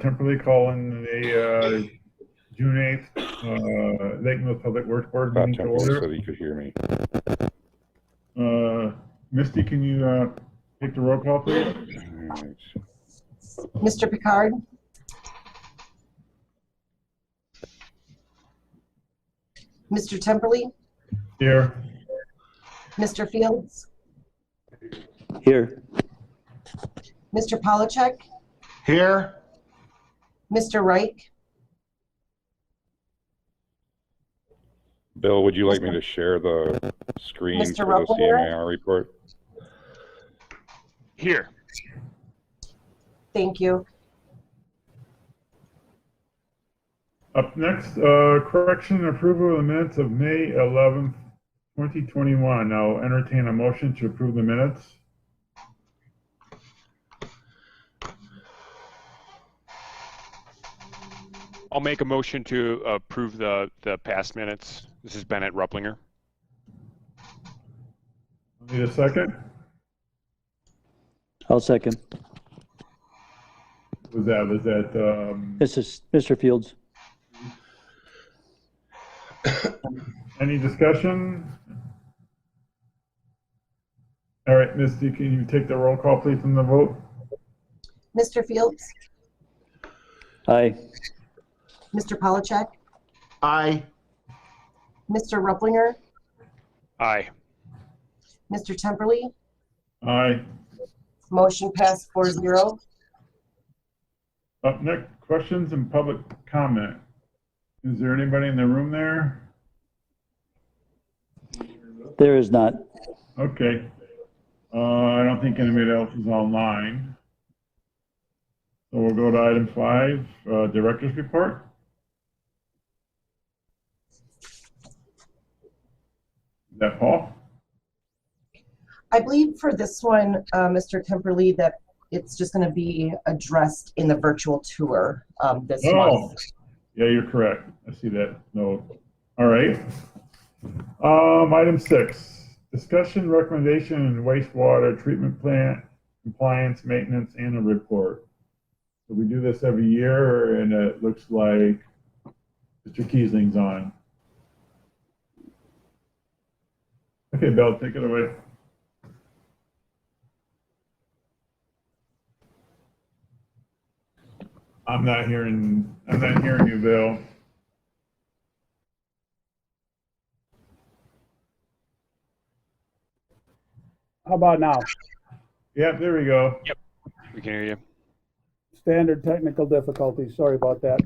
Temporarily calling the June 8th Lake Mills Public Works Board meeting to order. So that you could hear me. Misty, can you take the roll call, please? Right. Mr. Picard? Mr. Temperley? Here. Mr. Fields? Here. Mr. Polachek? Here. Mr. Reich? Bill, would you like me to share the screen Mr. for the Ruppelberg? CMAR report? Here. Thank you. Up next, correction and approval of the minutes of May 11th, 2021. I'll entertain a motion to approve the minutes. I'll make a motion to approve the past minutes. This is Bennett Rupplinger. Need a second? I'll second. Was that This is Mr. Fields. any discussion? All right, Misty, can you take the roll call, please, from the vote? Mr. Fields? Aye. Mr. Polachek? Aye. Mr. Rupplinger? Aye. Mr. Temperley? Aye. Motion passed 4-0. Up next, questions and public comment. Is there anybody in the room there? There is not. Okay. I don't think anybody else is online. So we'll go to item 5, Director's Report. Is that Paul? I believe for this one, Mr. Temperley, that it's just going to be addressed in the virtual tour this month. Yeah, you're correct. I see that note. All right. Item 6, discussion, recommendation, and wastewater treatment plant compliance, maintenance, and a report. So we do this every year, and it looks like Mr. Kiesling's on. Okay, Bill, take it away. I'm not hearing you, Bill. How about now? Yep, there we go. We can hear you. Standard technical difficulties. Sorry about that.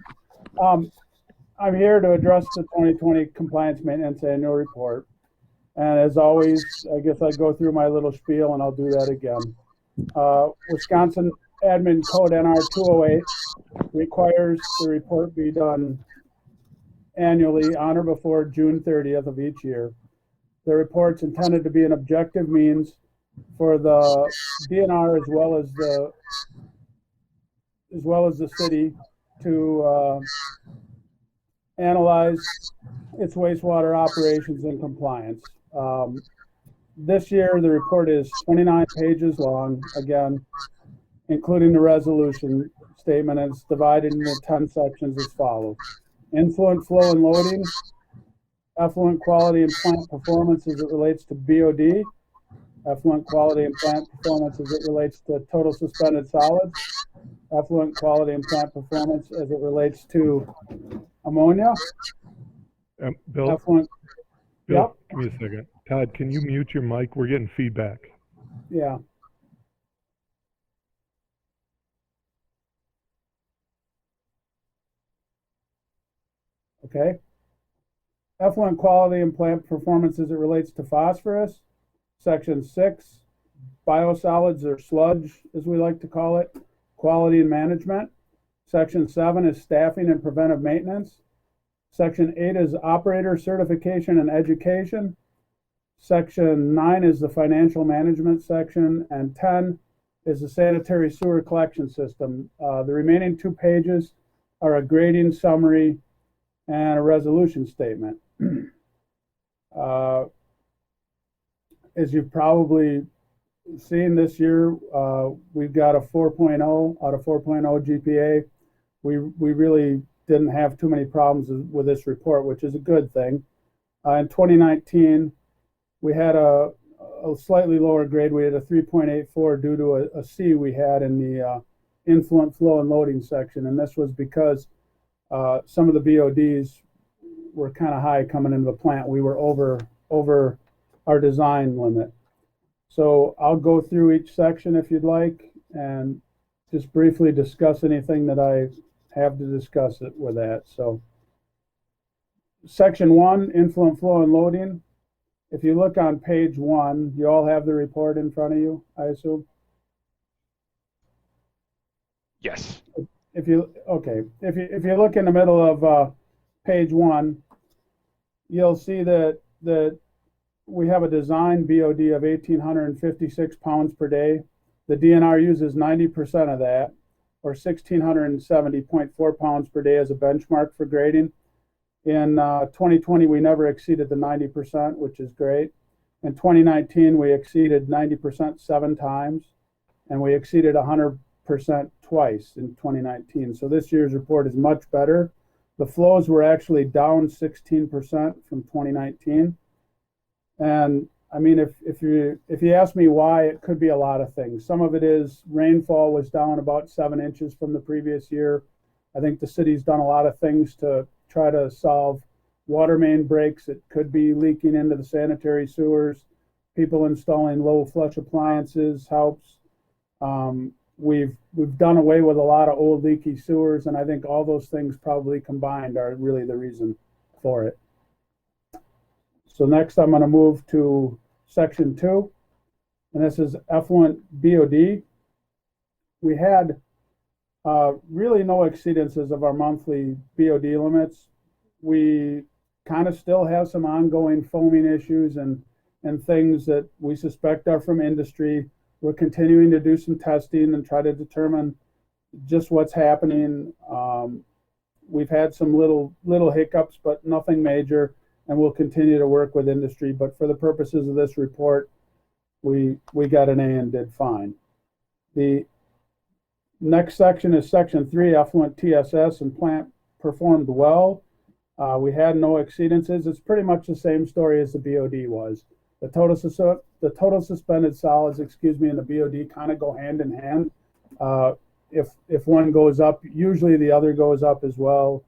I'm here to address the 2020 Compliance Maintenance Annual Report. And as always, I guess I go through my little spiel and I'll do that again. Wisconsin Admin Code NR 208 requires the report be done annually on or before June 30th of each year. The report's intended to be an objective means for the DNR as well as the city to analyze its wastewater operations and compliance. This year, the report is 29 pages long, again, including the resolution statement, and it's divided into 10 sections as follows. Influent flow and loading, effluent quality and plant performance as it relates to BOD, effluent quality and plant performance as it relates to total suspended solids, effluent quality and plant performance as it relates to ammonia. Bill, Effluent, Bill, yep. give me a second. Todd, can you mute your mic? We're getting feedback. Yeah. Okay. Effluent quality and plant performance as it relates to phosphorus. Section 6, biosolids or sludge, as we like to call it, quality and management. Section 7 is staffing and preventive maintenance. Section 8 is operator certification and education. Section 9 is the financial management section, and 10 is the sanitary sewer collection system. The remaining 2 pages are a grading summary and a resolution statement. As you've probably seeing this year, we've got a 4.0 out of 4.0 GPA. We really didn't have too many problems with this report, which is a good thing. In 2019, we had a slightly lower grade. We had a 3.84 due to a C we had in the influent flow and loading section, and this was because some of the BODs were kind of high coming into the plant. We were over our design limit. So I'll go through each section if you'd like and just briefly discuss anything that I have to discuss it with that. So section 1, influent flow and loading. If you look on page 1, you all have the report in front of you, I assume? Yes. If you look in the middle of page 1, you'll see that we have a design BOD of 1,856 pounds per day. The DNR uses 90% of that, or 1,670.4 pounds per day as a benchmark for grading. In 2020, we never exceeded the 90%, which is great. In 2019, we exceeded 90% 7 times, and we exceeded 100% twice in 2019. So this year's report is much better. The flows were actually down 16% from 2019. And I mean, if you ask me why, it could be a lot of things. Some of it is rainfall was down about 7 inches from the previous year. I think the city's done a lot of things to try to solve water main breaks. It could be leaking into the sanitary sewers. People installing low flush appliances helps. We've done away with a lot of old leaky sewers, and I think all those things probably combined are really the reason for it. So next I'm going to move to section 2, and this is effluent BOD. We had really no exceedances of our monthly BOD limits. We kind of still have some ongoing foaming issues and things that we suspect are from industry. We're continuing to do some testing and try to determine just what's happening. We've had some little hiccups, but nothing major, and we'll continue to work with industry. But for the purposes of this report, we got an A and did fine. The next section is section 3, effluent TSS, and plant performed well. We had no exceedances. It's pretty much the same story as the BOD was. The total suspended solids, and the BOD kind of go hand in hand. If one goes up, usually the other goes up as well.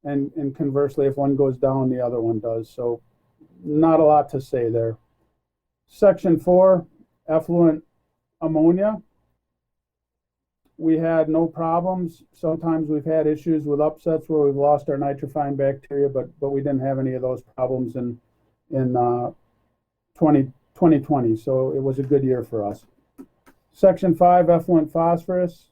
And conversely, if one goes down, the other one does. So not a lot to say there. Section 4, effluent ammonia. We had no problems. Sometimes we've had issues with upsets where we've lost our nitrifying bacteria, but we didn't have any of those problems in 2020. So it was a good year for us. Section 5, effluent phosphorus.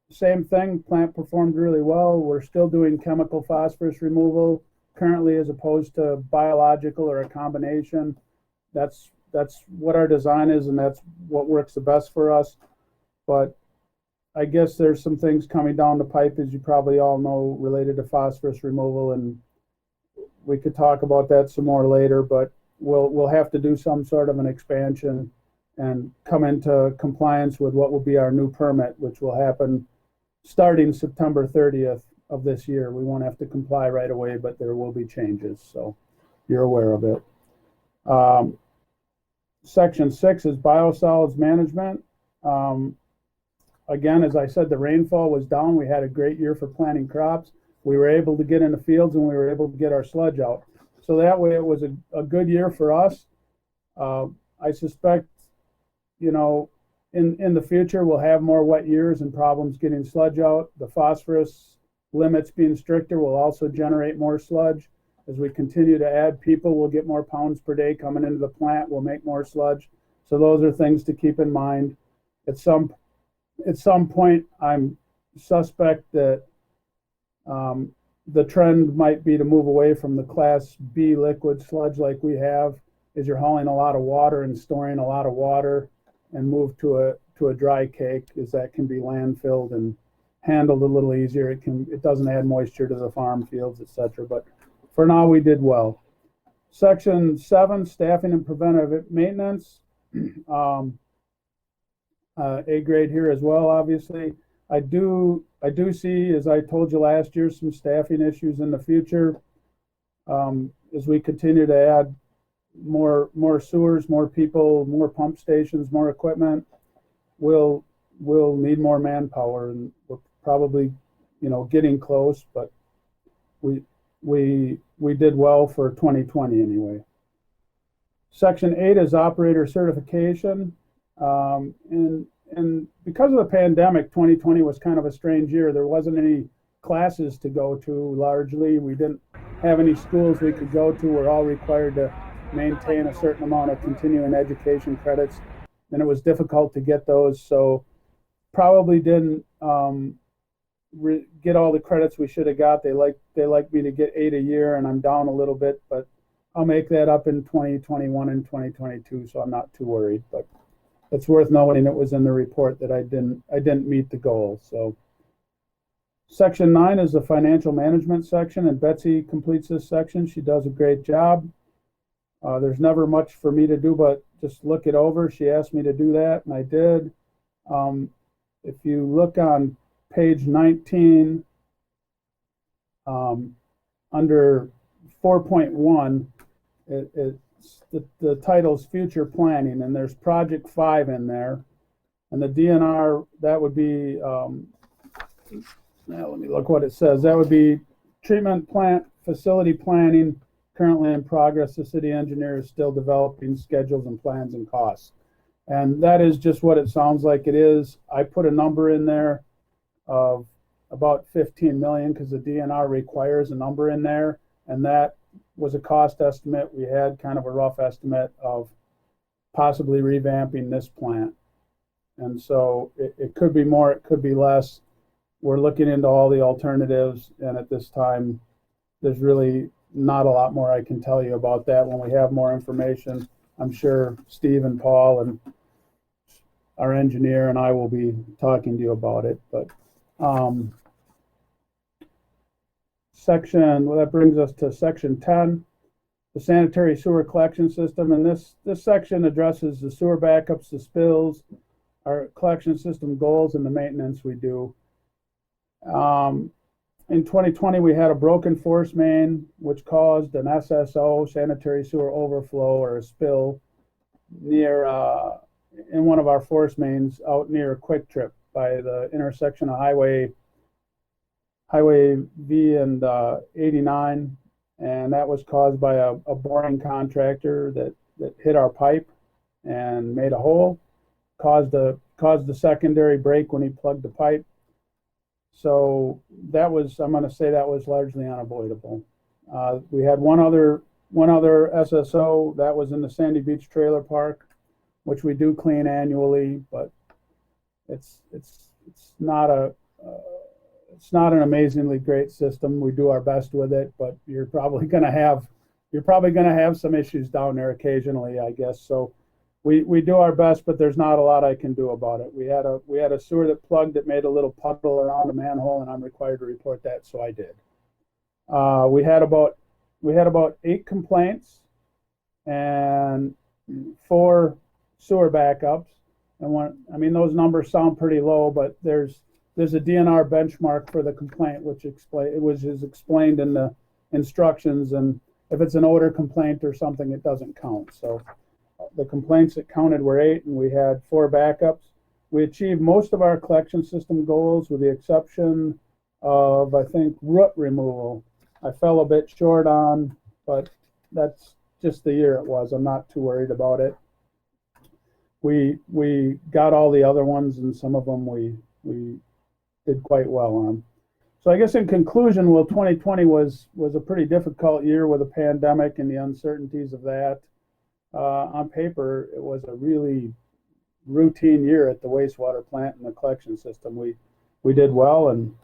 Same thing, plant performed really well. We're still doing chemical phosphorus removal currently as opposed to biological or a combination. That's what our design is, and that's what works the best for us. But I guess there's some things coming down the pipe, as you probably all know, related to phosphorus removal, and we could talk about that some more later, but we'll have to do some sort of an expansion and come into compliance with what will be our new permit, which will happen starting September 30th of this year. We won't have to comply right away, but there will be changes, so you're aware of it. Section 6 is biosolids management. Again, as I said, the rainfall was down. We had a great year for planting crops. We were able to get in the fields and we were able to get our sludge out. So that way it was a good year for us. I suspect, in the future, we'll have more wet years and problems getting sludge out. The phosphorus limits being stricter will also generate more sludge. As we continue to add people, we'll get more pounds per day coming into the plant. We'll make more sludge. So those are things to keep in mind. At some point, I'm suspect that the trend might be to move away from the Class B liquid sludge like we have, is you're hauling a lot of water and storing a lot of water, and move to a dry cake, as that can be landfilled and handled a little easier. It doesn't add moisture to the farm fields, etc. But for now, we did well. Section 7, staffing and preventive maintenance. A grade here as well, obviously. I do see, as I told you last year, some staffing issues in the future. As we continue to add more sewers, more people, more pump stations, more equipment, we'll need more manpower, and we're probably, getting close, but we did well for 2020 anyway. Section 8 is operator certification. And because of the pandemic, 2020 was kind of a strange year. There wasn't any classes to go to largely. We didn't have any schools we could go to. We're all required to maintain a certain amount of continuing education credits, and it was difficult to get those. So probably didn't get all the credits we should have got. They like me to get 8 a year, and I'm down a little bit, but I'll make that up in 2021 and 2022, so I'm not too worried. But it's worth noting it was in the report that I didn't meet the goal. So section 9 is the financial management section, and Betsy completes this section. She does a great job. There's never much for me to do but just look it over. She asked me to do that, and I did. If you look on page 19, under 4.1, the title's future planning, and there's project 5 in there, and the DNR, that would be now let me look what it says. That would be treatment plant facility planning, currently in progress. The city engineer is still developing schedules and plans and costs, and that is just what it sounds like it is. I put a number in there of about 15 million because the DNR requires a number in there, and that was a cost estimate. We had kind of a rough estimate of possibly revamping this plant. And so it could be more, it could be less. We're looking into all the alternatives, and at this time, there's really not a lot more I can tell you about that. When we have more information, I'm sure Steve and Paul and our engineer and I will be talking to you about it. But that brings us to section 10, the sanitary sewer collection system. And this section addresses the sewer backups, the spills, our collection system goals, and the maintenance we do. In 2020, we had a broken force main, which caused an SSO, sanitary sewer overflow, or a spill near in one of our force mains out near Quick Trip by the intersection of Highway V and 89, and that was caused by a boring contractor that hit our pipe and made a hole, caused the secondary break when he plugged the pipe. So that was, I'm going to say that was largely unavoidable. We had one other SSO that was in the Sandy Beach Trailer Park, which we do clean annually, but it's not an amazingly great system. We do our best with it, but you're probably going to have some issues down there occasionally, I guess. So we do our best, but there's not a lot I can do about it. We had a sewer that plugged that made a little puddle around a manhole, and I'm required to report that, so I did. We had about 8 complaints and 4 sewer backups. And those numbers sound pretty low, but there's a DNR benchmark for the complaint, which is explained in the instructions. And if it's an odor complaint or something, it doesn't count. So the complaints that counted were 8, and we had 4 backups. We achieved most of our collection system goals, with the exception of, I think, root removal. I fell a bit short on, but that's just the year it was. I'm not too worried about it. We got all the other ones, and some of them we did quite well on. So I guess in conclusion, 2020 was a pretty difficult year with a pandemic and the uncertainties of that. On paper, it was a really routine year at the wastewater plant and the collection system. We did well, and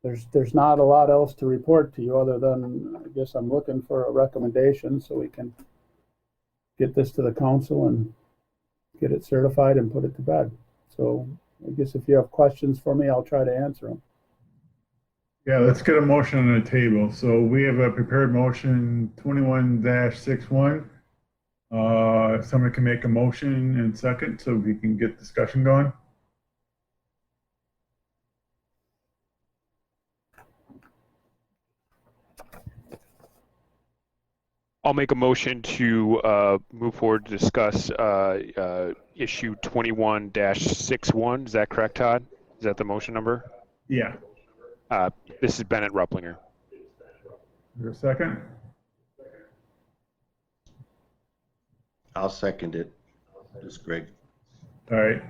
there's not a lot else to report to you other than, I guess I'm looking for a recommendation so we can get this to the council and get it certified and put it to bed. So I guess if you have questions for me, I'll try to answer them. Yeah, let's get a motion on the table. So we have a prepared motion 21-61. If someone can make a motion and second so we can get discussion going. I'll make a motion to move forward to discuss issue 21-61. Is that correct, Todd? Is that the motion number? Yeah. This is Bennett Rupplinger. Is there a second? I'll second it. This is Greg. All right.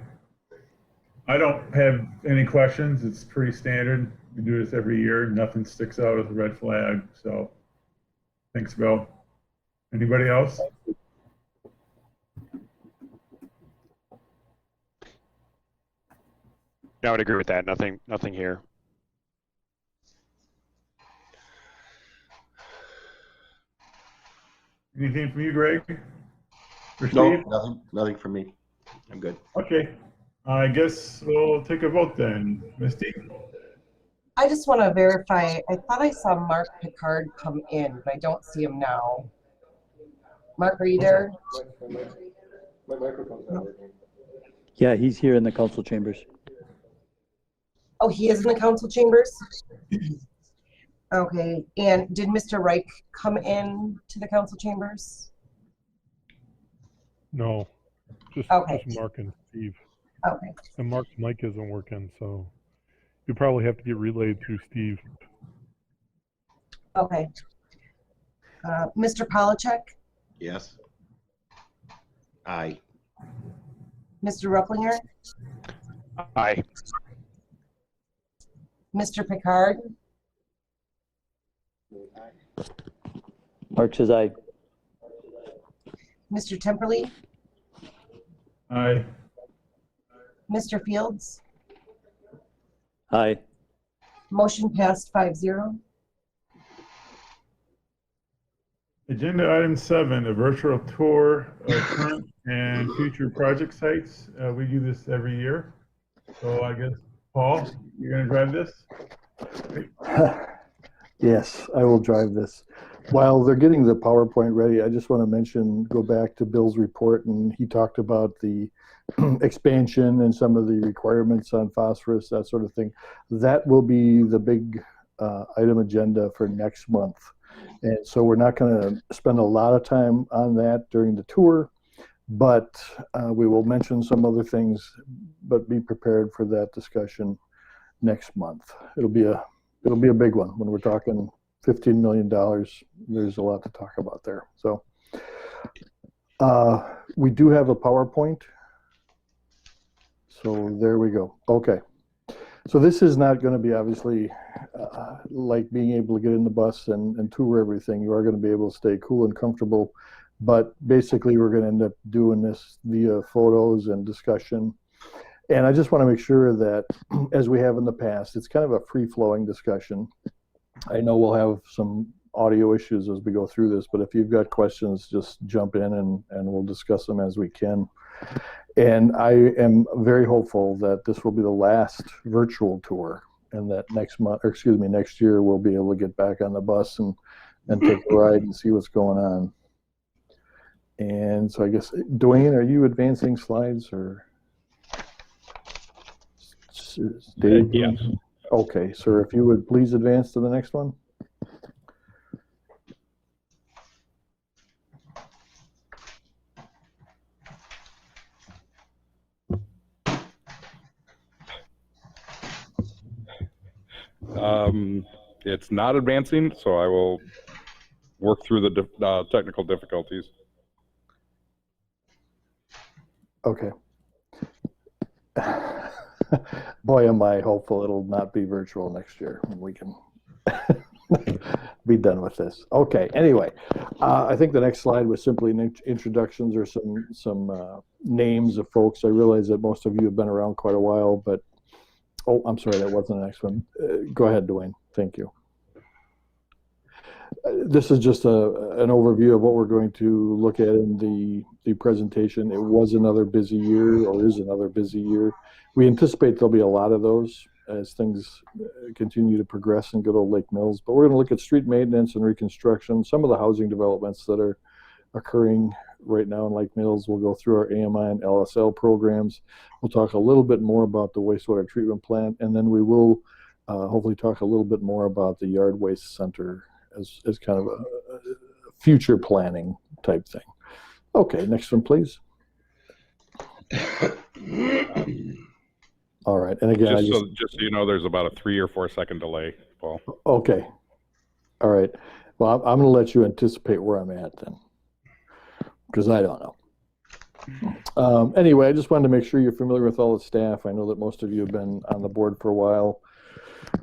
I don't have any questions. It's pretty standard. We do this every year. Nothing sticks out as a red flag. So thanks, Bill. Anybody else? I would agree with that. Nothing here. Anything from you, Greg? Or No, Steve? nothing for me. I'm good. Okay. I guess we'll take a vote then. Misty? I just want to verify, I thought I saw Mark Picard come in, but I don't see him now. Mark, are you there? My microphone's not working. Yeah, he's here in the council chambers. Oh, he is in the council chambers? Okay, and did Mr. Reich come in to the council chambers? No, just Okay. Mark and Steve. Okay, And Mark's mic isn't working, so you probably have to get relayed through Steve. okay. Mr. Polachek, Yes. Aye. Mr. Rupplinger, Aye. Mr. Picard, Mark says aye. Mr. Temperley, Aye. Mr. Fields. Aye. Motion passed 5-0. Agenda item 7, a virtual tour of current and future project sites. We do this every year. So I guess, Paul, you're going to drive this? Yes, I will drive this. While they're getting the PowerPoint ready, I just want to go back to Bill's report, and he talked about the expansion and some of the requirements on phosphorus, that sort of thing. That will be the big item agenda for next month. And so we're not going to spend a lot of time on that during the tour, but we will mention some other things, but be prepared for that discussion next month. It'll be a big one. When we're talking $15 million, there's a lot to talk about there. So we do have a PowerPoint. So there we go. Okay. So this is not going to be obviously like being able to get in the bus and tour everything. You are going to be able to stay cool and comfortable. But basically, we're going to end up doing this via photos and discussion. And I just want to make sure that, as we have in the past, it's kind of a free-flowing discussion. I know we'll have some audio issues as we go through this, but if you've got questions, just jump in and we'll discuss them as we can. And I am very hopeful that this will be the last virtual tour, and that next year we'll be able to get back on the bus and take a ride and see what's going on. And so I guess, Dwayne, are you advancing slides or? Dave? Yes. Okay, sir, if you would please advance to the next one. It's not advancing, so I will work through the technical difficulties. Okay. Boy, am I hopeful it'll not be virtual next year and we can be done with this. Okay, anyway, I think the next slide was simply introductions or some names of folks. I realize that most of you have been around quite a while, but, oh, I'm sorry, that wasn't the next one. Go ahead, Dwayne. Thank you. This is just an overview of what we're going to look at in the presentation. It was another busy year, or is another busy year. We anticipate there'll be a lot of those as things continue to progress in good old Lake Mills. But we're going to look at street maintenance and reconstruction, some of the housing developments that are occurring right now in Lake Mills. We'll go through our AMI and LSL programs. We'll talk a little bit more about the wastewater treatment plant, and then we will hopefully talk a little bit more about the yard waste center as kind of a future planning type thing. Okay, next one, please. All right, and again, just so you know, there's about a 3 or 4 second delay, Paul. Okay. All right. Well, I'm going to let you anticipate where I'm at then, because I don't know. Anyway, I just wanted to make sure you're familiar with all the staff. I know that most of you have been on the board for a while,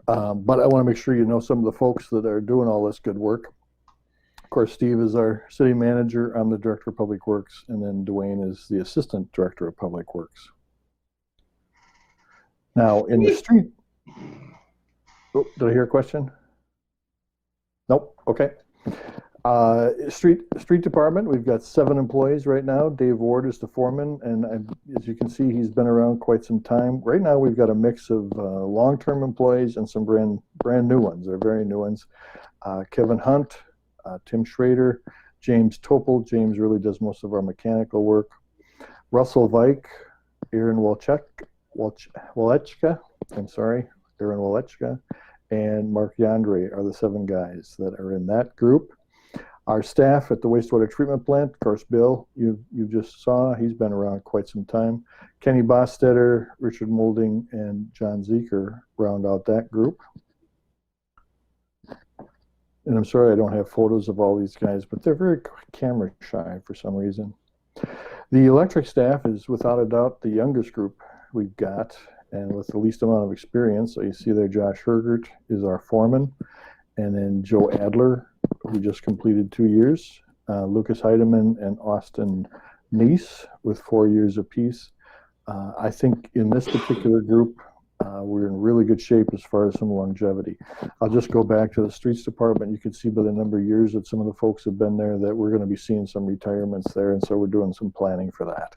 but I want to make sure you know some of the folks that are doing all this good work. Of course, Steve is our city manager. I'm the director of public works, and then Dwayne is the assistant director of public works. Now, in the street, oh, did I hear a question? Nope. Okay. Street department, we've got 7 employees right now. Dave Ward is the foreman, and as you can see, he's been around quite some time. Right now, we've got a mix of long-term employees and some brand new ones. They're very new ones. Kevin Hunt, Tim Schrader, James Topol. James really does most of our mechanical work. Russell Vike, Aaron Walechka, and Mark Yandre are the 7 guys that are in that group. Our staff at the wastewater treatment plant, of course, Bill, you just saw, he's been around quite some time. Kenny Bostetter, Richard Moulding, and John Zeker round out that group. And I'm sorry I don't have photos of all these guys, but they're very camera shy for some reason. The electric staff is without a doubt the youngest group we've got, and with the least amount of experience. So you see there, Josh Hergert is our foreman, and then Joe Adler, who just completed 2 years, Lucas Heidemann and Austin Neese with 4 years apiece. I think in this particular group, we're in really good shape as far as some longevity. I'll just go back to the streets department. You can see by the number of years that some of the folks have been there that we're going to be seeing some retirements there, and so we're doing some planning for that.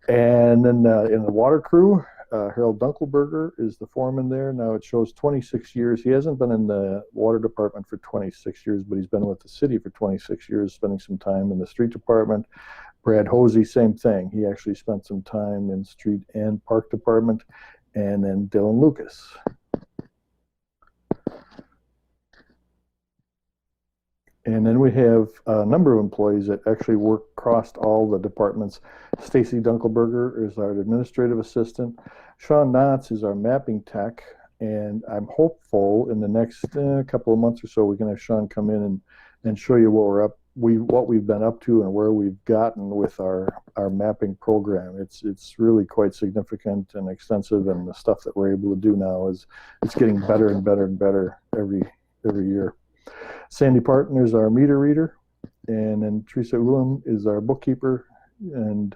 And then in the water crew, Harold Dunkelberger is the foreman there. Now it shows 26 years. He hasn't been in the water department for 26 years, but he's been with the city for 26 years, spending some time in the street department. Brad Hosey, same thing. He actually spent some time in street and park department. And then Dylan Lucas. And then we have a number of employees that actually work across all the departments. Stacy Dunkelberger is our administrative assistant. Sean Knotts is our mapping tech. And I'm hopeful in the next couple of months or so, we can have Sean come in and show you what we've been up to and where we've gotten with our mapping program. It's really quite significant and extensive, and the stuff that we're able to do now is it's getting better and better and better every year. Sandy Parton is our meter reader, and then Teresa Ulam is our bookkeeper. And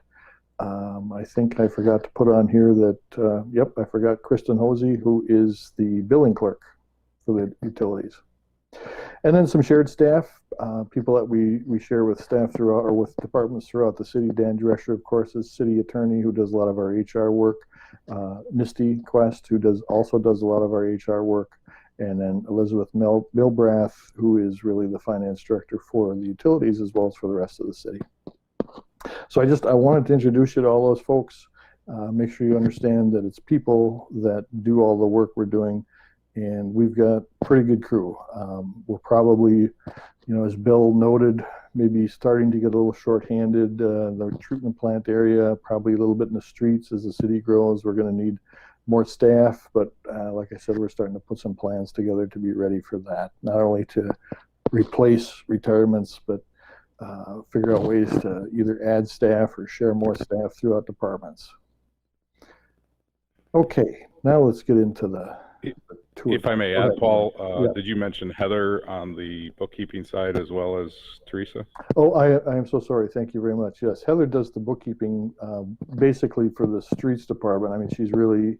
I think I forgot to put on here that I forgot Kristen Hosey, who is the billing clerk for the utilities. And then some shared staff, people that we share with staff throughout, or with departments throughout the city. Dan Drescher, of course, is city attorney who does a lot of our HR work. Misty Quest, who also does a lot of our HR work. And then Elizabeth Milbrath, who is really the finance director for the utilities as well as for the rest of the city. So I wanted to introduce you to all those folks. Make sure you understand that it's people that do all the work we're doing. And we've got a pretty good crew. We're probably, as Bill noted, maybe starting to get a little short-handed. The treatment plant area, probably a little bit in the streets as the city grows. We're going to need more staff, but like I said, we're starting to put some plans together to be ready for that. Not only to replace retirements, but figure out ways to either add staff or share more staff throughout departments. Okay, now let's get into the tour. If I may add, Paul, did you mention Heather on the bookkeeping side as well as Teresa? Oh, I am so sorry. Thank you very much. Yes, Heather does the bookkeeping basically for the streets department. I mean, she's really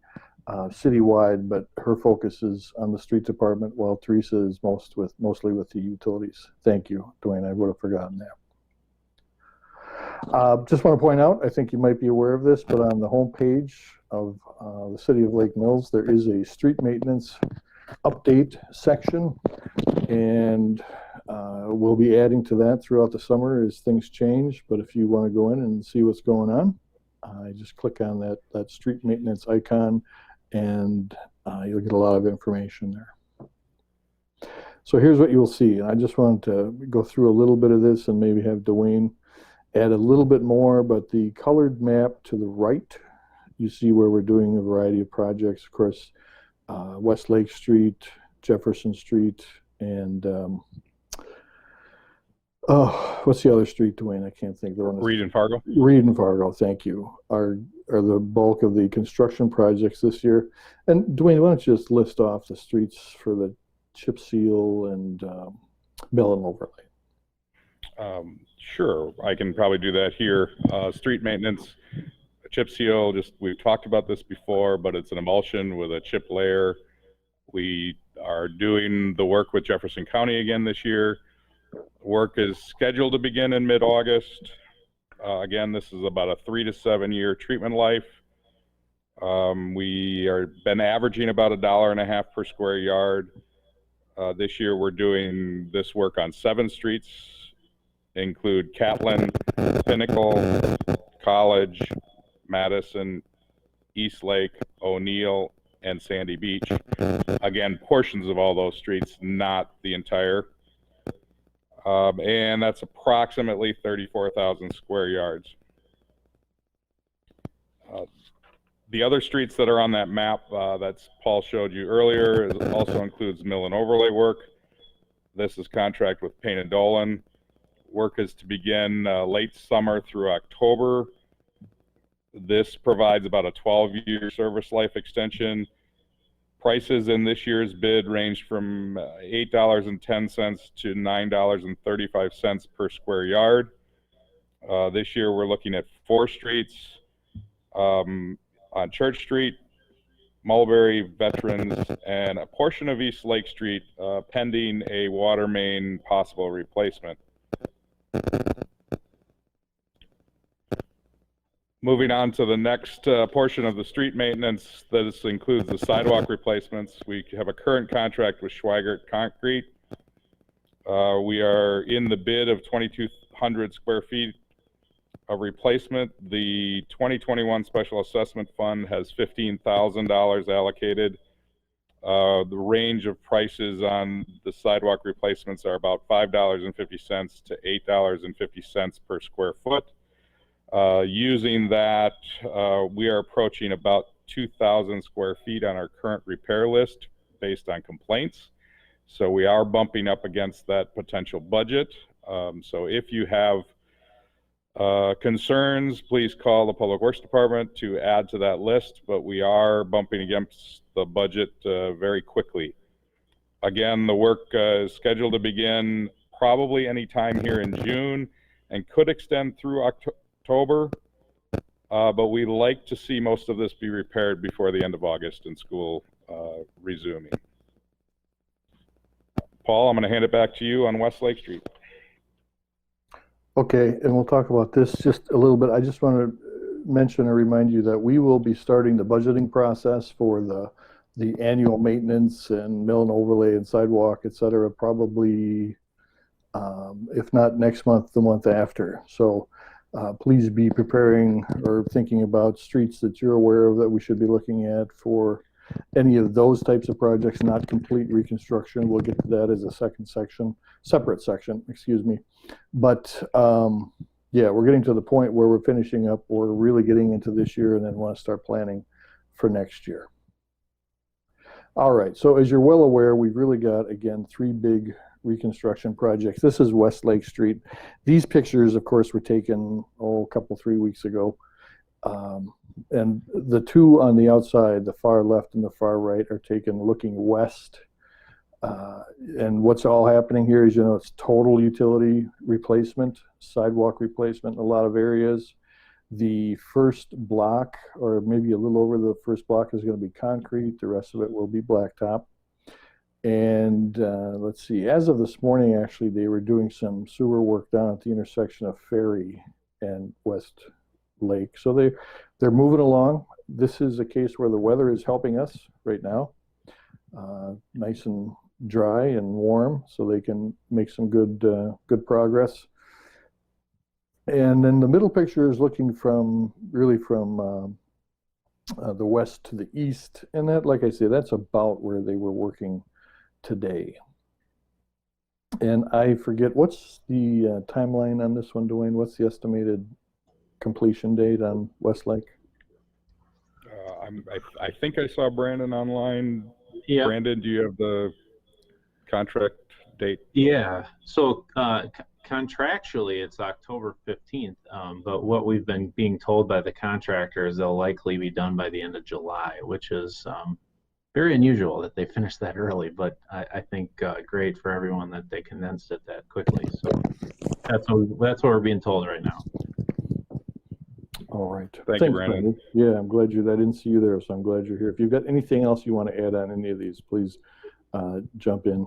citywide, but her focus is on the street department, while Teresa is mostly with the utilities. Thank you, Dwayne. I would have forgotten that. Just want to point out, I think you might be aware of this, but on the homepage of the City of Lake Mills, there is a street maintenance update section, and we'll be adding to that throughout the summer as things change. But if you want to go in and see what's going on, just click on that street maintenance icon, and you'll get a lot of information there. So here's what you'll see. And I just wanted to go through a little bit of this and maybe have Dwayne add a little bit more. But the colored map to the right, you see where we're doing a variety of projects. Of course, West Lake Street, Jefferson Street, and what's the other street, Dwayne? I can't think. The one Reed and Fargo. Reed and Fargo, thank you, are the bulk of the construction projects this year. And Dwayne, why don't you just list off the streets for the chip seal and mill and overlay? Sure, I can probably do that here. Street maintenance, chip seal, we've talked about this before, but it's an emulsion with a chip layer. We are doing the work with Jefferson County again this year. Work is scheduled to begin in mid-August. Again, this is about a 3 to 7 year treatment life. We are been averaging about $1.50 per square yard. This year we're doing this work on 7 streets, include Catlin, Pinnacle, College, Madison, East Lake, O'Neill, and Sandy Beach. Again, portions of all those streets, not the entire. And that's approximately 34,000 square yards. The other streets that are on that map that Paul showed you earlier also includes mill and overlay work. This is contract with Payne and Dolan. Work is to begin late summer through October. This provides about a 12-year service life extension. Prices in this year's bid range from $8.10 to $9.35 per square yard. This year we're looking at 4 streets on Church Street, Mulberry, Veterans, and a portion of East Lake Street pending a water main possible replacement. Moving on to the next portion of the street maintenance, this includes the sidewalk replacements. We have a current contract with Schweigert Concrete. We are in the bid of 2,200 square feet of replacement. The 2021 Special Assessment Fund has $15,000 allocated. The range of prices on the sidewalk replacements are about $5.50 to $8.50 per square foot. Using that, we are approaching about 2,000 square feet on our current repair list based on complaints. So we are bumping up against that potential budget. So if you have concerns, please call the Public Works Department to add to that list, but we are bumping against the budget very quickly. Again, the work is scheduled to begin probably anytime here in June and could extend through October, but we like to see most of this be repaired before the end of August and school resuming. Paul, I'm going to hand it back to you on West Lake Street. Okay, and we'll talk about this just a little bit. I just want to mention or remind you that we will be starting the budgeting process for the annual maintenance and mill and overlay and sidewalk, et cetera, probably, if not next month, the month after. So please be preparing or thinking about streets that you're aware of that we should be looking at for any of those types of projects, not complete reconstruction. We'll get to that as a separate section, excuse me. But yeah, we're getting to the point where we're finishing up, we're really getting into this year and then want to start planning for next year. All right, so as you're well aware, we've really got, again, 3 big reconstruction projects. This is West Lake Street. These pictures, of course, were taken, a couple, 3 weeks ago. And the 2 on the outside, the far left and the far right, are taken looking west. And what's all happening here is, it's total utility replacement, sidewalk replacement in a lot of areas. The first block, or maybe a little over the first block, is going to be concrete. The rest of it will be blacktop. And let's see, as of this morning, actually, they were doing some sewer work down at the intersection of Ferry and West Lake. So they're moving along. This is a case where the weather is helping us right now. Nice and dry and warm so they can make some good progress. And then the middle picture is looking from the west to the east, and that, like I say, that's about where they were working today. And I forget, what's the timeline on this one, Dwayne? What's the estimated completion date on Westlake? I think I saw Brandon online. Yeah. Brandon, do you have the contract date? Yeah. So contractually, it's October 15th. But what we've been being told by the contractor is they'll likely be done by the end of July, which is very unusual that they finished that early. But I think great for everyone that they condensed it that quickly. So that's what we're being told right now. All right. Thanks, Thanks, Brandon. Yeah, I'm glad I didn't see you there, so I'm glad you're here. If you've got anything else you want to add on any of these, please jump in.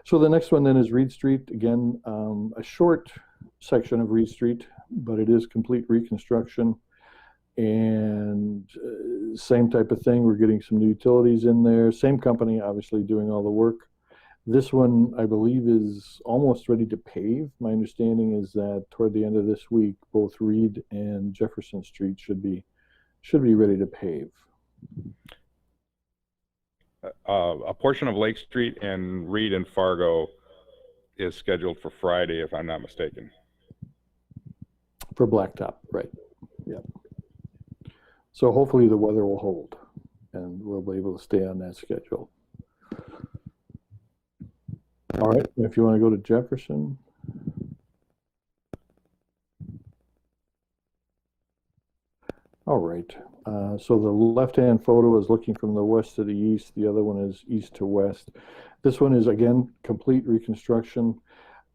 So the next one then is Reed Street. Again, a short section of Reed Street, but it is complete reconstruction. And same type of thing. We're getting some new utilities in there. Same company, obviously, doing all the work. This one, I believe, is almost ready to pave. My understanding is that toward the end of this week, both Reed and Jefferson Street should be ready to pave. A portion of Lake Street and Reed and Fargo is scheduled for Friday, if I'm not mistaken. For blacktop, right? Yep. So hopefully the weather will hold, and we'll be able to stay on that schedule. All right, if you want to go to Jefferson. All right, so the left-hand photo is looking from the west to the east. The other one is east to west. This one is, again, complete reconstruction.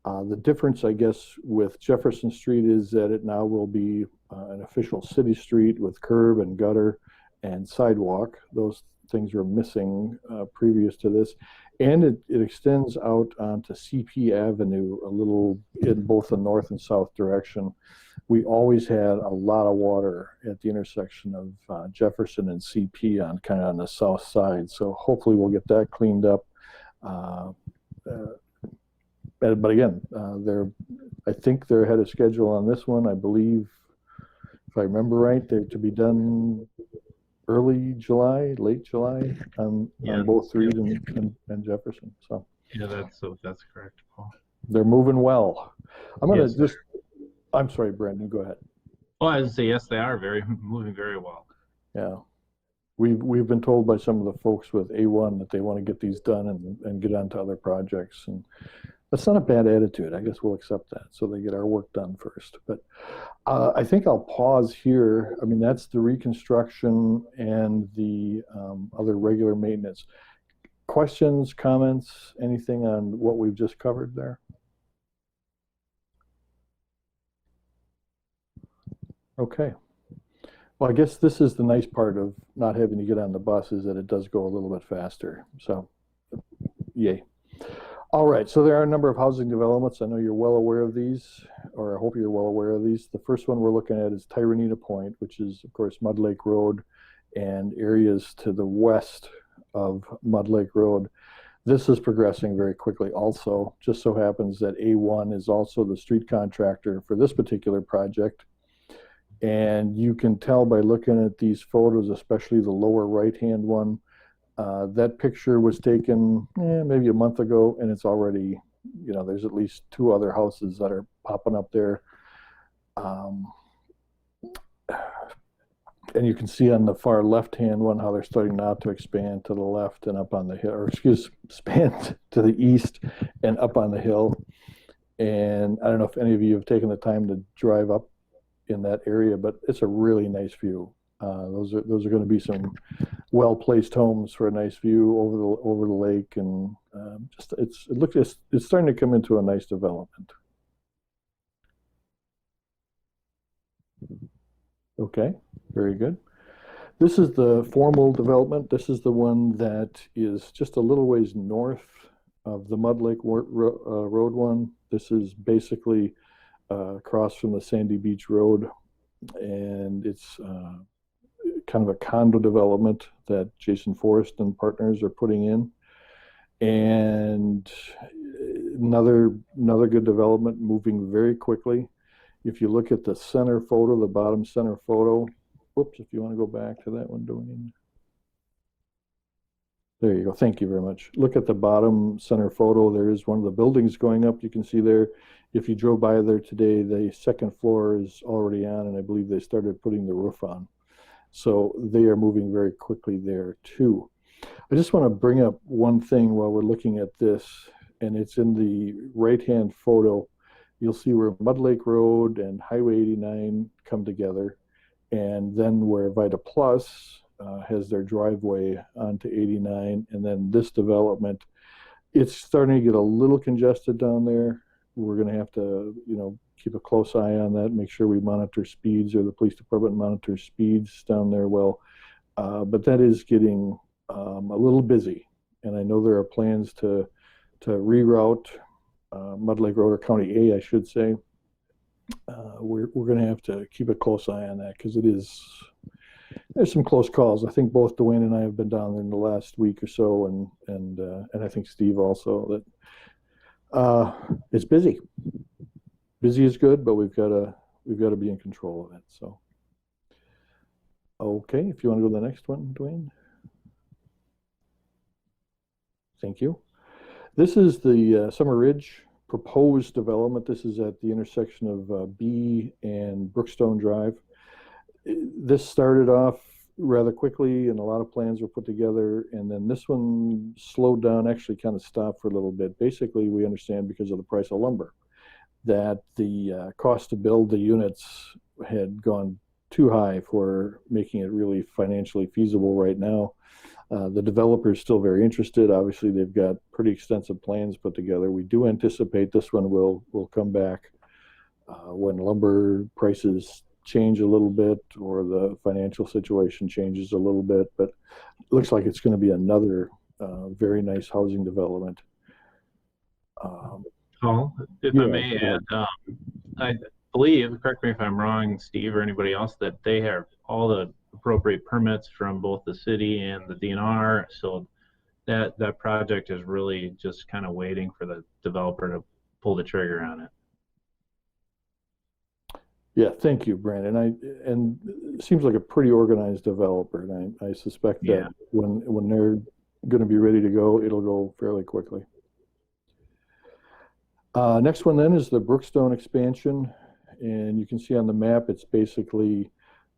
The difference, I guess, with Jefferson Street is that it now will be an official city street with curb and gutter and sidewalk. Those things were missing previous to this. And it extends out onto CP Avenue a little in both the north and south direction. We always had a lot of water at the intersection of Jefferson and CP on kind of on the south side. So hopefully we'll get that cleaned up. But again, I think they're ahead of schedule on this one. I believe, if I remember right, they're to be done early July, late July on both Reed and Jefferson. So yeah, that's correct, Paul. They're moving well. I'm sorry, Brandon, go ahead. Well, I would say yes, they are moving very well. Yeah, we've been told by some of the folks with A1 that they want to get these done and get on to other projects, and that's not a bad attitude. I guess we'll accept that, so they get our work done first. But I think I'll pause here. I mean, that's the reconstruction and the other regular maintenance. Questions, comments, anything on what we've just covered there? Okay. Well, I guess this is the nice part of not having to get on the bus, is that it does go a little bit faster. So, yay. All right, so there are a number of housing developments. I know you're well aware of these, or I hope you're well aware of these. The first one we're looking at is Tyranita Point, which is, of course, Mud Lake Road and areas to the west of Mud Lake Road. This is progressing very quickly also. Just so happens that A1 is also the street contractor for this particular project. And you can tell by looking at these photos, especially the lower right-hand one, that picture was taken maybe a month ago, and it's already, there's at least 2 other houses that are popping up there. And you can see on the far left-hand one how they're starting now to expand to the left and up on the hill, or expand to the east and up on the hill. And I don't know if any of you have taken the time to drive up in that area, but it's a really nice view. Those are going to be some well-placed homes for a nice view over the lake, and it's starting to come into a nice development. Okay, very good. This is the formal development. This is the one that is just a little ways north of the Mud Lake Road one. This is basically across from the Sandy Beach Road, and it's kind of a condo development that Jason Forrest and partners are putting in. And another good development, moving very quickly. If you look at the center photo, the bottom center photo, whoops, if you want to go back to that one, Dwayne. There you go. Thank you very much. Look at the bottom center photo. There is one of the buildings going up. You can see there, if you drove by there today, the second floor is already on, and I believe they started putting the roof on. So they are moving very quickly there too. I just want to bring up one thing while we're looking at this, and it's in the right-hand photo. You'll see where Mud Lake Road and Highway 89 come together, and then where Vita Plus has their driveway onto 89, and then this development, it's starting to get a little congested down there. We're going to have to, keep a close eye on that, make sure we monitor speeds, or the police department monitors speeds down there well. But that is getting a little busy, and I know there are plans to reroute Mud Lake Road, or County A, I should say. We're going to have to keep a close eye on that because there's some close calls. I think both Dwayne and I have been down there in the last week or so, and I think Steve also. That it's busy. Busy is good, but we've got to be in control of it. So, okay, if you want to go to the next one, Dwayne. Thank you. This is the Summer Ridge proposed development. This is at the intersection of B and Brookstone Drive. This started off rather quickly, and a lot of plans were put together, and then this one slowed down, actually kind of stopped for a little bit. Basically, we understand because of the price of lumber that the cost to build the units had gone too high for making it really financially feasible right now. The developer is still very interested. Obviously, they've got pretty extensive plans put together. We do anticipate this one will come back when lumber prices change a little bit or the financial situation changes a little bit. But it looks like it's going to be another very nice housing development. Paul, if I may add, I believe, correct me if I'm wrong, Steve, or anybody else, that they have all the appropriate permits from both the city and the DNR. So that project is really just kind of waiting for the developer to pull the trigger on it. Yeah, thank you, Brandon. And it seems like a pretty organized developer, and I suspect that when they're going to be ready to go, it'll go fairly quickly. Next one then is the Brookstone expansion, and you can see on the map it's basically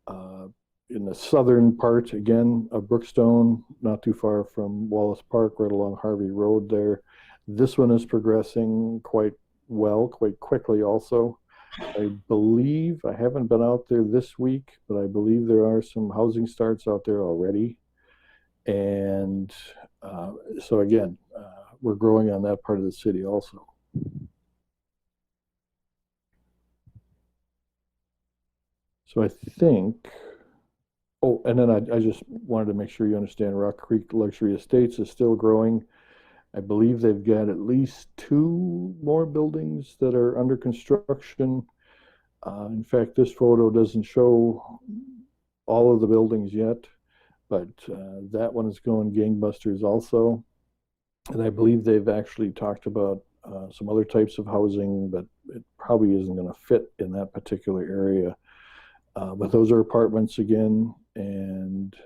in the southern part again of Brookstone, not too far from Wallace Park, right along Harvey Road there. This one is progressing quite well, quite quickly also. I believe, I haven't been out there this week, but I believe there are some housing starts out there already. And so again, we're growing on that part of the city also. So I think, and then I just wanted to make sure you understand Rock Creek Luxury Estates is still growing. I believe they've got at least 2 more buildings that are under construction. In fact, this photo doesn't show all of the buildings yet, but that one is going gangbusters also. And I believe they've actually talked about some other types of housing, but it probably isn't going to fit in that particular area. But those are apartments again, and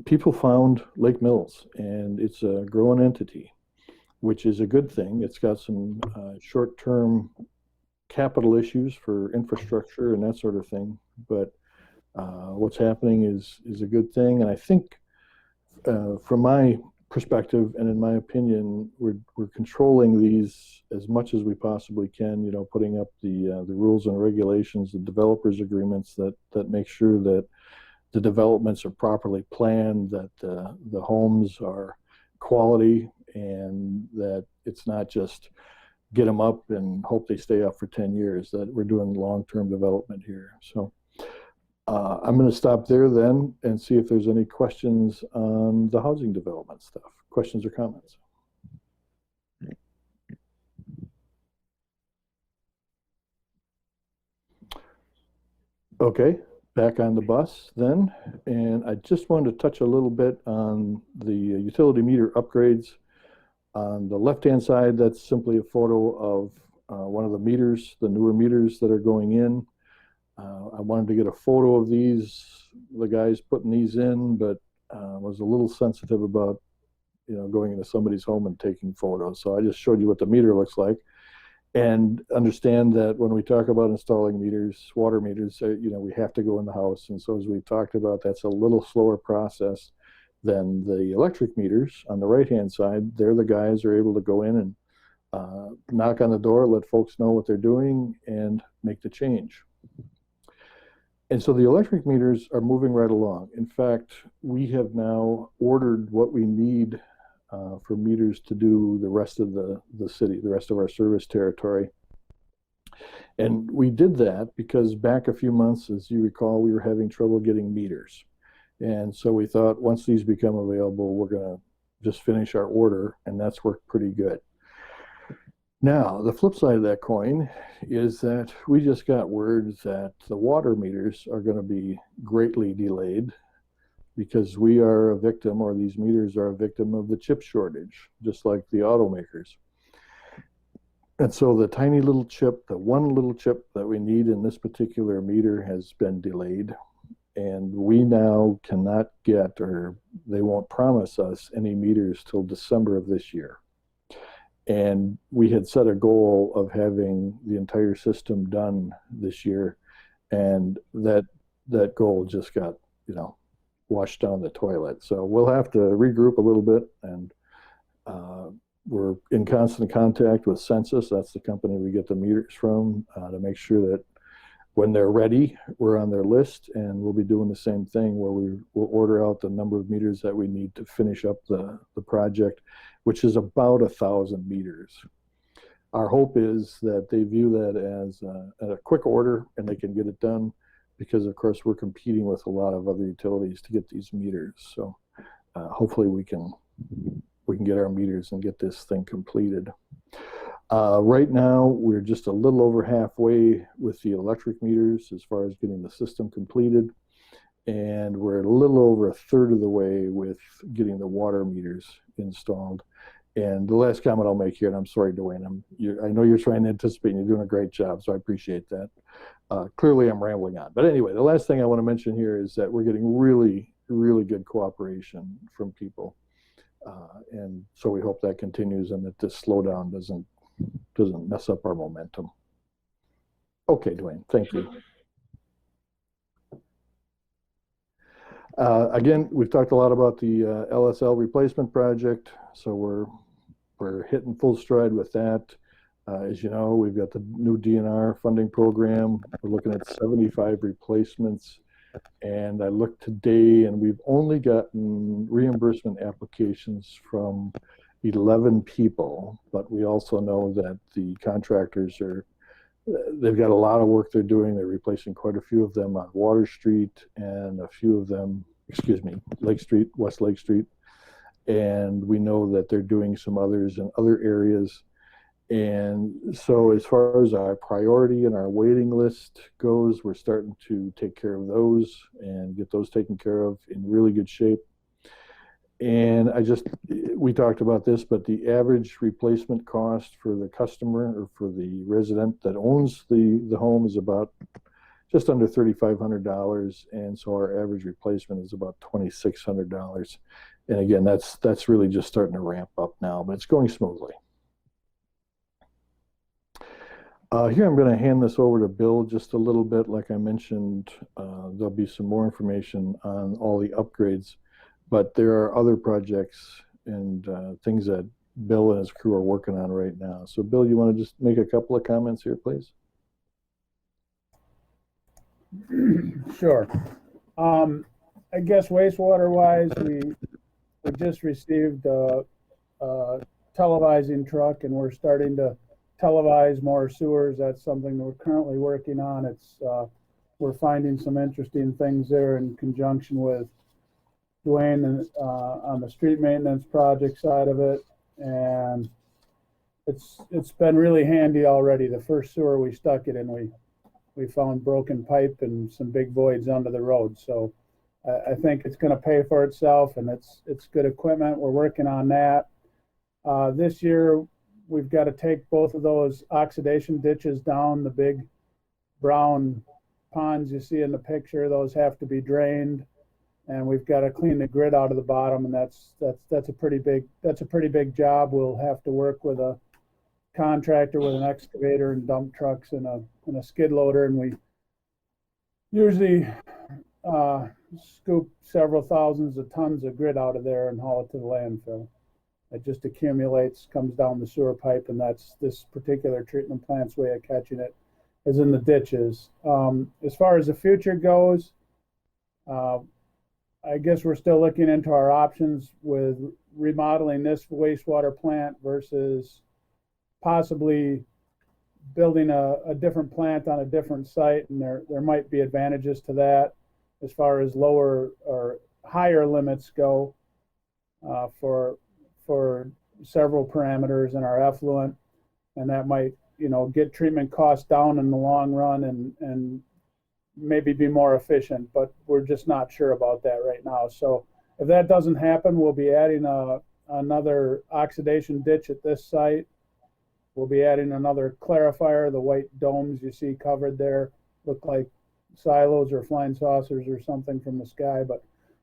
people found Lake Mills, and it's a growing entity, which is a good thing. It's got some short-term capital issues for infrastructure and that sort of thing, but what's happening is a good thing. And I think from my perspective and in my opinion, we're controlling these as much as we possibly can, putting up the rules and regulations, the developers agreements that make sure that the developments are properly planned, that the homes are quality, and that it's not just get them up and hope they stay up for 10 years, that we're doing long-term development here. So I'm going to stop there then and see if there's any questions on the housing development stuff. Questions or comments? Okay. back on the bus then, and I just wanted to touch a little bit on the utility meter upgrades. On the left-hand side, that's simply a photo of one of the meters, the newer meters that are going in. I wanted to get a photo of these, the guys putting these in, but was a little sensitive about, going into somebody's home and taking photos. So I just showed you what the meter looks like. And understand that when we talk about installing meters, water meters, we have to go in the house. And so as we talked about, that's a little slower process than the electric meters. On the right-hand side, there the guys are able to go in and knock on the door, let folks know what they're doing, and make the change. And so the electric meters are moving right along. In fact, we have now ordered what we need for meters to do the rest of the city, the rest of our service territory. And we did that because back a few months, as you recall, we were having trouble getting meters. And so we thought once these become available, we're going to just finish our order, and that's worked pretty good. Now, the flip side of that coin is that we just got word that the water meters are going to be greatly delayed because we are a victim, or these meters are a victim of the chip shortage, just like the automakers. And so the tiny little chip, the one little chip that we need in this particular meter has been delayed. And we now cannot get, or they won't promise us any meters till December of this year. And we had set a goal of having the entire system done this year. And that goal just got, washed down the toilet. So we'll have to regroup a little bit, and we're in constant contact with Census. That's the company we get the meters from, to make sure that when they're ready, we're on their list, and we'll be doing the same thing where we will order out the number of meters that we need to finish up the project, which is about 1,000 meters. Our hope is that they view that as a quick order and they can get it done, because of course we're competing with a lot of other utilities to get these meters. So hopefully we can get our meters and get this thing completed. Right now, we're just a little over halfway with the electric meters as far as getting the system completed. And we're a little over 1/3 of the way with getting the water meters installed. And the last comment I'll make here, and I'm sorry, Dwayne, I know you're trying to anticipate and you're doing a great job, so I appreciate that. Clearly, I'm rambling on. But anyway, the last thing I want to mention here is that we're getting really, really good cooperation from people. And so we hope that continues and that this slowdown doesn't mess up our momentum. Okay, Dwayne, thank you. Again, we've talked a lot about the LSL replacement project, so we're hitting full stride with that. As you know, we've got the new DNR funding program. We're looking at 75 replacements, and I looked today, and we've only gotten reimbursement applications from 11 people, but we also know that the contractors they've got a lot of work they're doing. They're replacing quite a few of them on Water Street, and a few of them, Lake Street, West Lake Street. And we know that they're doing some others in other areas. And so as far as our priority and our waiting list goes, we're starting to take care of those and get those taken care of in really good shape. And we talked about this, but the average replacement cost for the customer or for the resident that owns the home is about just under $3,500. And so our average replacement is about $2,600. And again, that's really just starting to ramp up now, but it's going smoothly. Here I'm going to hand this over to Bill just a little bit. Like I mentioned, there'll be some more information on all the upgrades, but there are other projects and things that Bill and his crew are working on right now. So Bill, you want to just make a couple of comments here, please? Sure. I guess wastewater wise, we just received a televising truck, and we're starting to televise more sewers. That's something that we're currently working on. We're finding some interesting things there in conjunction with Dwayne and, on the street maintenance project side of it, and it's been really handy already. The first sewer we stuck it in, we we found broken pipe and some big voids under the road. So I think it's going to pay for itself, and it's good equipment. We're working on that. This year, we've got to take both of those oxidation ditches down, the big brown ponds you see in the picture. Those have to be drained, and we've got to clean the grit out of the bottom, and that's a pretty big job. We'll have to work with a contractor with an excavator and dump trucks and a skid loader, and we usually scoop several thousands of tons of grit out of there and haul it to the landfill. It just accumulates, comes down the sewer pipe, and that's this particular treatment plant's way of catching it is in the ditches. As far as the future goes, I guess we're still looking into our options with remodeling this wastewater plant versus possibly building a different plant on a different site, and there might be advantages to that as far as lower or higher limits go for several parameters in our effluent, and that might get treatment costs down in the long run and maybe be more efficient, but we're just not sure about that right now. So if that doesn't happen, we'll be adding another oxidation ditch at this site. We'll be adding another clarifier. The white domes you see covered there look like silos or flying saucers or something from the sky, but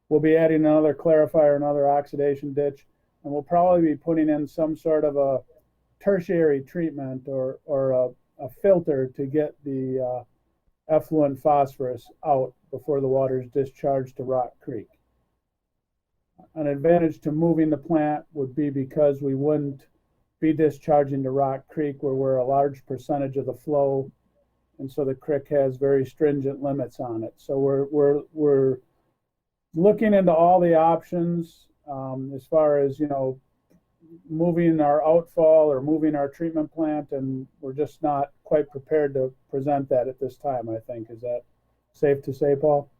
we'll be adding another clarifier, another oxidation ditch, and we'll probably be putting in some sort of a tertiary treatment or a filter to get the effluent phosphorus out before the water is discharged to Rock Creek. An advantage to moving the plant would be because we wouldn't be discharging to Rock Creek, where we're a large percentage of the flow, and so the creek has very stringent limits on it. So we're looking into all the options as far as moving our outfall or moving our treatment plant, and we're just not quite prepared to present that at this time, I think. Is that safe to say, Paul?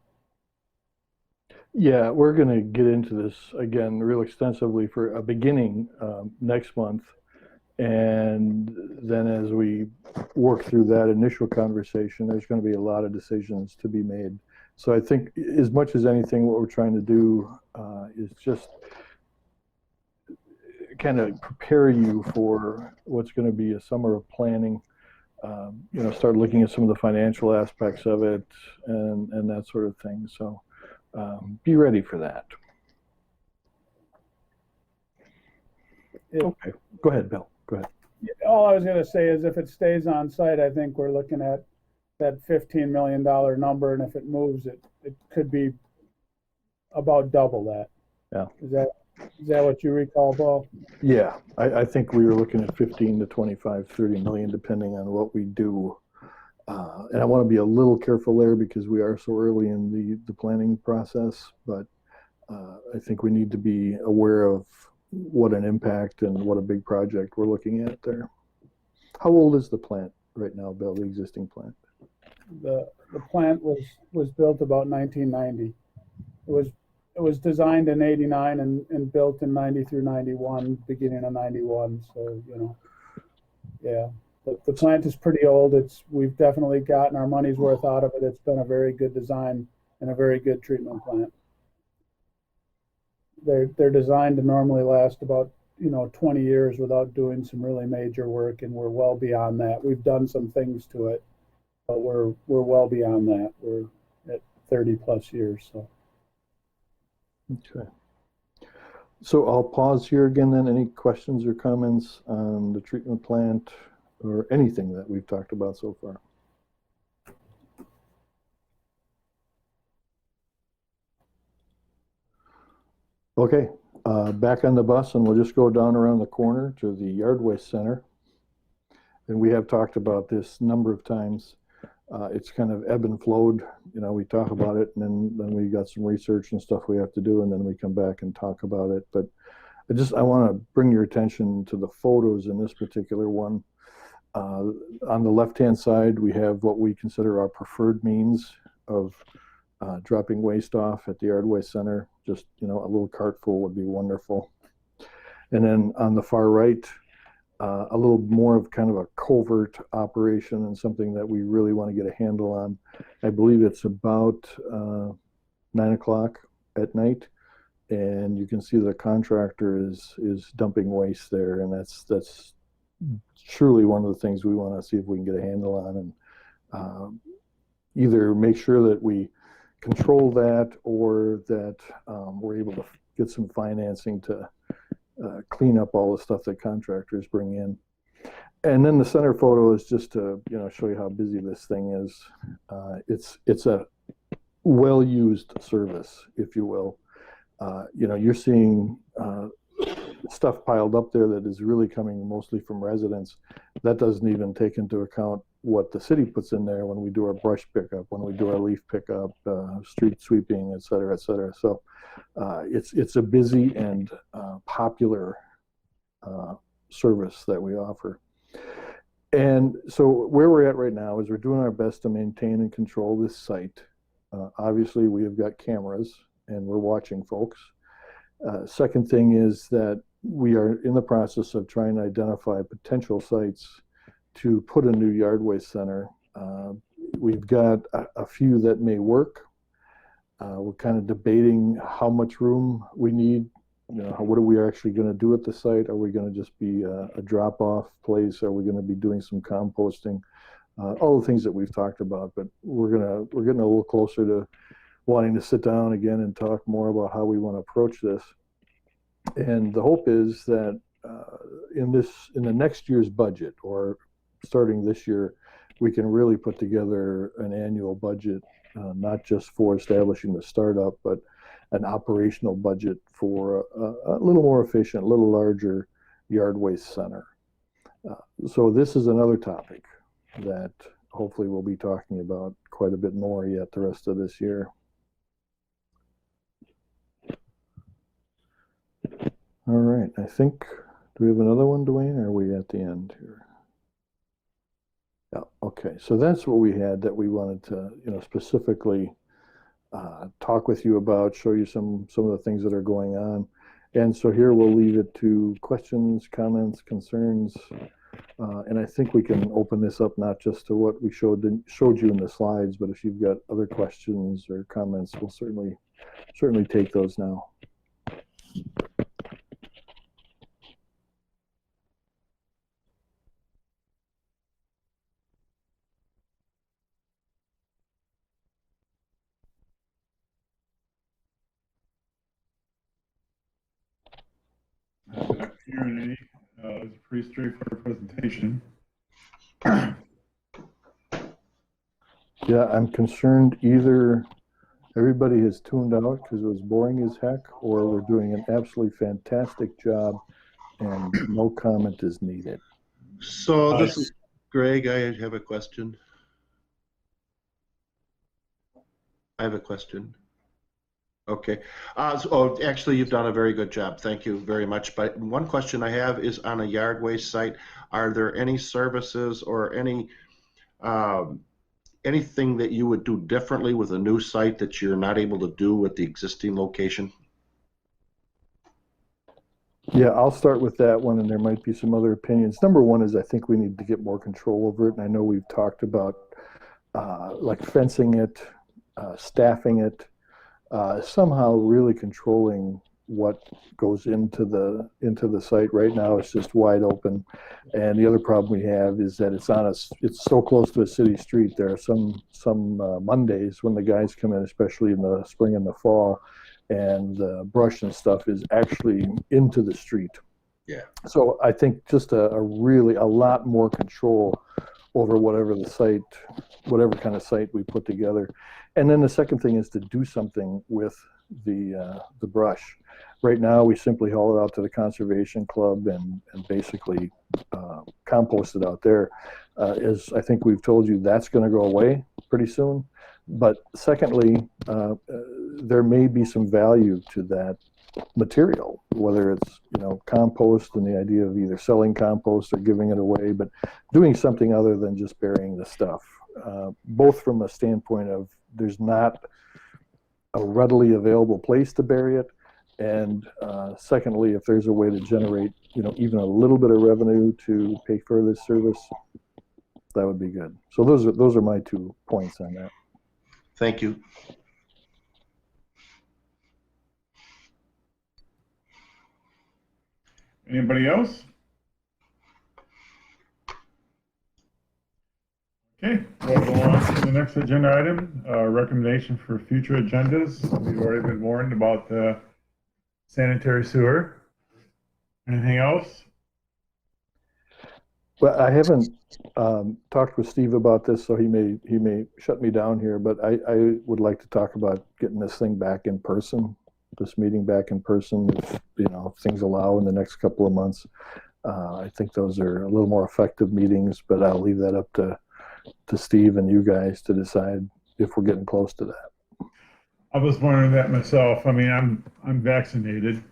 Yeah, we're going to get into this again real extensively for a beginning next month. And then as we work through that initial conversation, there's going to be a lot of decisions to be made. So I think as much as anything, what we're trying to do is just kind of prepare you for what's going to be a summer of planning, start looking at some of the financial aspects of it and that sort of thing. So be ready for that. Okay, go ahead, Bill. Go ahead. All I was going to say is if it stays on site, I think we're looking at that $15 million number, and if it moves, it could be about double that. Yeah. Is that what you recall, Paul? Yeah, I think we were looking at 15 to 25, 30 million, depending on what we do. And I want to be a little careful there because we are so early in the planning process, but I think we need to be aware of what an impact and what a big project we're looking at there. How old is the plant right now, Bill, the existing plant? The plant was built about 1990. It was designed in 89 and built in 90 through 91, beginning of 91. So, yeah, the plant is pretty old. We've definitely gotten our money's worth out of it. It's been a very good design and a very good treatment plant. They're designed to normally last about 20 years without doing some really major work, and we're well beyond that. We've done some things to it, but we're well beyond that. We're at 30 plus years. So. Okay. So I'll pause here again then. Any questions or comments on the treatment plant or anything that we've talked about so far? Okay, back on the bus, and we'll just go down around the corner to the Yard Waste Center. And we have talked about this a number of times. It's kind of ebb and flowed. We talk about it, and then we got some research and stuff we have to do, and then we come back and talk about it. But I want to bring your attention to the photos in this particular one. On the left-hand side, we have what we consider our preferred means of dropping waste off at the Yard Waste Center. Just, a little cart full would be wonderful. And then on the far right, a little more of kind of a covert operation and something that we really want to get a handle on. I believe it's about 9 o'clock at night, and you can see the contractor is dumping waste there, and that's surely one of the things we want to see if we can get a handle on, and either make sure that we control that, or that we're able to get some financing to clean up all the stuff that contractors bring in. And then the center photo is just to show you how busy this thing is. It's a well-used service, if you will. You're seeing stuff piled up there that is really coming mostly from residents. That doesn't even take into account what the city puts in there when we do our brush pickup, when we do our leaf pickup, street sweeping, et cetera, et cetera. So it's a busy and popular service that we offer. And so where we're at right now is we're doing our best to maintain and control this site. Obviously, we have got cameras and we're watching folks. Second thing is that we are in the process of trying to identify potential sites to put a new yard waste center. We've got a few that may work. We're kind of debating how much room we need. What are we actually going to do at the site? Are we going to just be a drop-off place? Are we going to be doing some composting? All the things that we've talked about, but we're getting a little closer to wanting to sit down again and talk more about how we want to approach this. And the hope is that in the next year's budget, or starting this year, we can really put together an annual budget, not just for establishing the startup, but an operational budget for a little more efficient, a little larger yard waste center. So this is another topic that hopefully we'll be talking about quite a bit more yet the rest of this year. All right, I think, do we have another one, Dwayne, or are we at the end here? Yeah, okay, so that's what we had that we wanted to, specifically talk with you about, show you some of the things that are going on. And so here we'll leave it to questions, comments, concerns, and I think we can open this up not just to what we showed you in the slides, but if you've got other questions or comments, we'll certainly take those now. Not hearing any. It's a pretty straightforward presentation. Yeah, I'm concerned either everybody has tuned out because it was boring as heck, or we're doing an absolutely fantastic job and no comment is needed. So this is Greg. I have a question. Okay. Actually, you've done a very good job. Thank you very much. But one question I have is on a yard waste site, are there any services or any anything that you would do differently with a new site that you're not able to do with the existing location? Yeah, I'll start with that one, and there might be some other opinions. Number one is I think we need to get more control over it, and I know we've talked about like fencing it, staffing it, somehow really controlling what goes into the site. Right now it's just wide open, and the other problem we have is that it's so close to a city street. There are some Mondays when the guys come in, especially in the spring and the fall, and the brush and stuff is actually into the street. Yeah. So I think just a lot more control over whatever kind of site we put together. And then the second thing is to do something with the brush. Right now, we simply haul it out to the conservation club and basically compost it out there. As I think we've told you, that's going to go away pretty soon. But secondly, there may be some value to that material, whether it's compost and the idea of either selling compost or giving it away, but doing something other than just burying the stuff. Both from a standpoint of there's not a readily available place to bury it, And secondly, if there's a way to generate, even a little bit of revenue to pay for this service, that would be good. So those are my 2 points on that. Thank you. Anybody else? Okay, we'll go on to the next agenda item, recommendation for future agendas. We've already been warned about the sanitary sewer. Anything else? Well, I haven't talked with Steve about this, so he may shut me down here, but I would like to talk about getting this thing back in person, this meeting back in person, if things allow in the next couple of months. I think those are a little more effective meetings, but I'll leave that up to Steve and you guys to decide if we're getting close to that. I was wondering that myself. I mean, I'm vaccinated,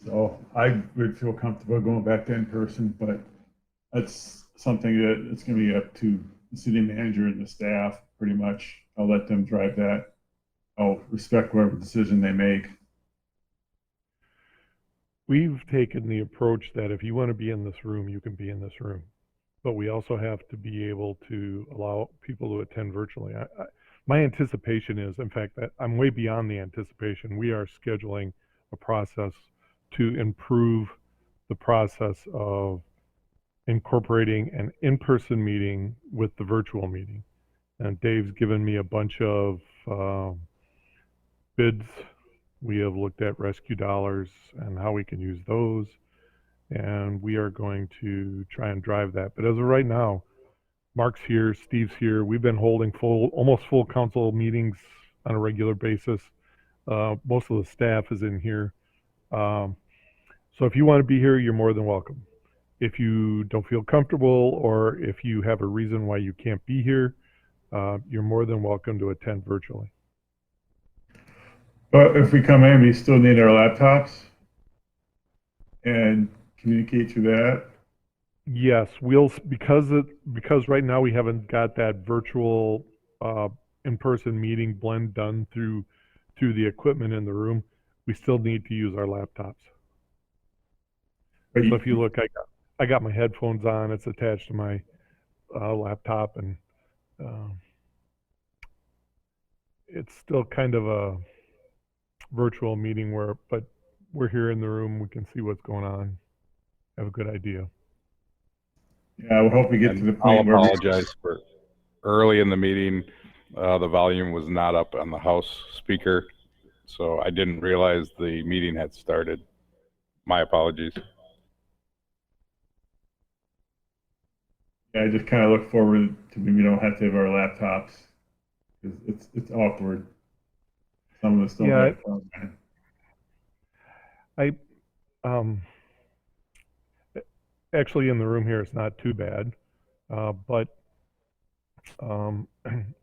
so I would feel comfortable going back to in person, but that's something that it's going to be up to the city manager and the staff, pretty much. I'll let them drive that. I'll respect whatever decision they make. We've taken the approach that if you want to be in this room, you can be in this room. But we also have to be able to allow people to attend virtually. My anticipation is, in fact, that I'm way beyond the anticipation. We are scheduling a process to improve the process of incorporating an in-person meeting with the virtual meeting. And Dave's given me a bunch of bids. We have looked at rescue dollars and how we can use those. And we are going to try and drive that. But as of right now, Mark's here, Steve's here. We've been holding almost full council meetings on a regular basis. Most of the staff is in here. So if you want to be here, you're more than welcome. If you don't feel comfortable or if you have a reason why you can't be here, you're more than welcome to attend virtually. But if we come in, we still need our laptops and communicate through that. Yes, because right now we haven't got that virtual in-person meeting blend done through the equipment in the room. We still need to use our laptops. So if you look, I got my headphones on. It's attached to my laptop, and it's still kind of a virtual meeting but we're here in the room. We can see what's going on. Have a good idea. Yeah, I would hope we get to the point I'll where apologize for early in the meeting. The volume was not up on the house speaker, so I didn't realize the meeting had started. My apologies. I just kind of look forward to when we don't have to have our laptops. It's awkward. Some of us don't have fun. Actually in the room here it's not too bad, but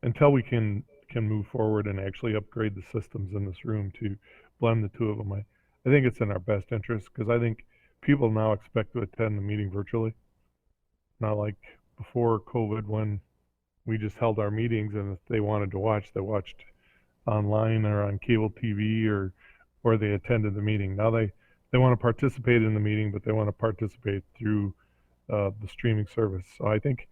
until we can move forward and actually upgrade the systems in this room to blend the two of them, I think it's in our best interest, because I think people now expect to attend the meeting virtually, not like before COVID when we just held our meetings, and if they wanted to watch, they watched online or on cable TV or they attended the meeting. Now they want to participate in the meeting, but they want to participate through the streaming service. So I think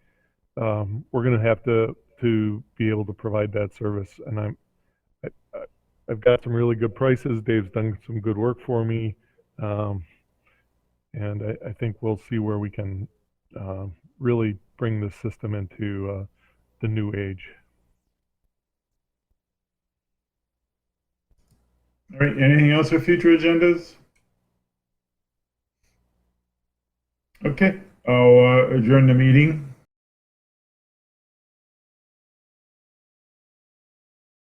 we're going to have to be able to provide that service. And I've got some really good prices. Dave's done some good work for me, and I think we'll see where we can really bring this system into the new age. All right, anything else for future agendas? Okay, I'll adjourn the meeting.